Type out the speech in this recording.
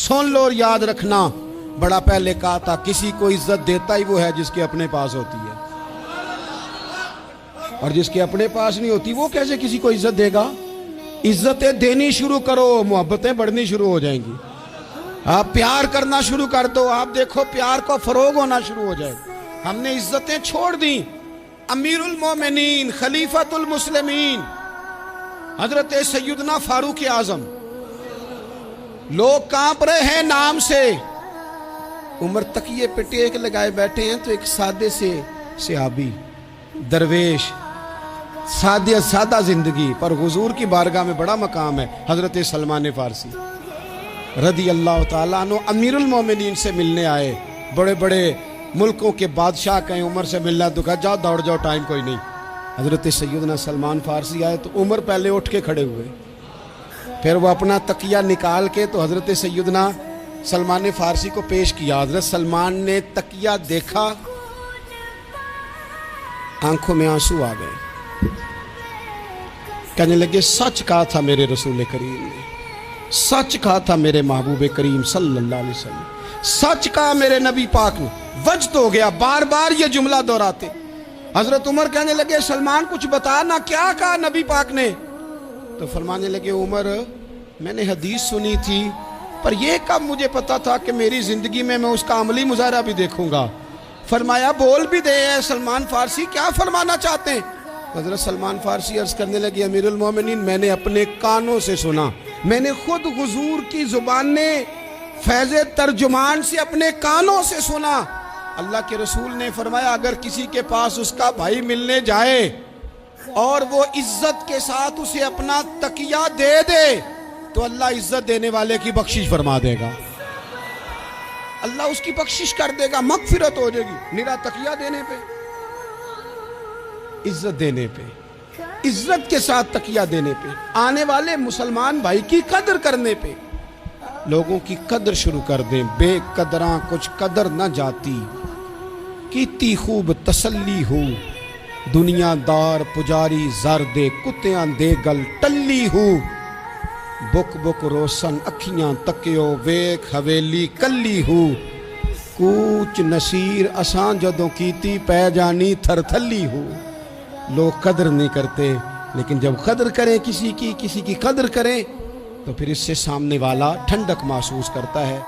सुन लो और याद रखना, बड़ा पहले कहा था किसी को इज्जत देता ही वो है जिसके अपने पास होती है, और जिसके अपने पास नहीं होती वो कैसे किसी को इज्जत देगा। इज्जतें देनी शुरू करो, मोहब्बतें बढ़नी शुरू हो जाएंगी। आप प्यार करना शुरू कर दो, आप देखो प्यार को फरोग होना शुरू हो जाए। हमने इज्जतें छोड़ दी। अमीरुल मोमिनीन खलीफतुल मुस्लिमीन हजरत सैयदना फारूक आजम, लोग कांप रहे हैं नाम से। उमर तकिए पे टेक लगाए बैठे हैं तो एक सादे से सहाबी दरवेश, सादा जिंदगी पर हुजूर की बारगाह में बड़ा मकाम है। हजरत सलमान फारसी रदी अल्लाह ताला अन्हु अमीरुल मोमिनीन से मिलने आए। बड़े बड़े मुल्कों के बादशाह कहें उमर से मिलना तो कहा जाओ दौड़ जाओ, टाइम कोई नहीं। हजरत सैयदना सलमान फारसी आए तो उमर पहले उठ के खड़े हुए, फिर वो अपना तकिया निकाल के तो हजरत सैयदना सलमान फारसी को पेश किया। हजरत सलमान ने तकिया देखा, आंखों में आंसू आ गए, कहने लगे सच कहा था मेरे रसूल करीम ने, सच कहा था मेरे महबूब करीम सल्लल्लाहु अलैहि वसल्लम, सच कहा मेरे नबी पाक ने। वजद हो गया, बार बार ये जुमला दोहराते। हजरत उमर कहने लगे सलमान कुछ बता ना, क्या कहा नबी पाक ने। तो फरमाने लगे उमर मैंने हदीस सुनी थी, पर यह कब मुझे पता था कि मेरी जिंदगी में मैं उसका अमली मुजाहरा भी देखूंगा। फरमाया बोल भी दे सलमान फारसी, क्या फरमाना चाहते हैं। हजरत सलमान फारसी अर्ज करने लगे अमीरुल मोमिनीन मैंने अपने कानों से सुना, मैंने खुद हुजूर की जुबान ने फैज़ तर्जुमान से अपने कानों से सुना। अल्लाह के रसूल ने फरमाया अगर किसी के पास उसका भाई मिलने जाए और वो इज्जत के साथ उसे अपना तकिया दे दे तो अल्लाह इज्जत देने वाले की बख्शिश फरमा देगा, अल्लाह उसकी बख्शिश कर देगा, मगफिरत हो जाएगी। निरा तकिया देने पे, इज्जत देने पे, इज्जत के साथ तकिया देने पे, आने वाले मुसलमान भाई की कदर करने पे, लोगों की कदर शुरू कर दें। बेकदरा कुछ कदर न जाती, कीती खूब तसल्ली हो, दुनियादार पुजारी जर दे, कुत्तियां दे गल टल्ली हो। बुक बुक रोशन अखियां तकियो, वेख हवेली कल्ली हो। कूच नसीर असां जदों कीती पै जानी थरथली हो। लोग कदर नहीं करते, लेकिन जब कदर करें किसी की कदर करें तो फिर इससे सामने वाला ठंडक महसूस करता है।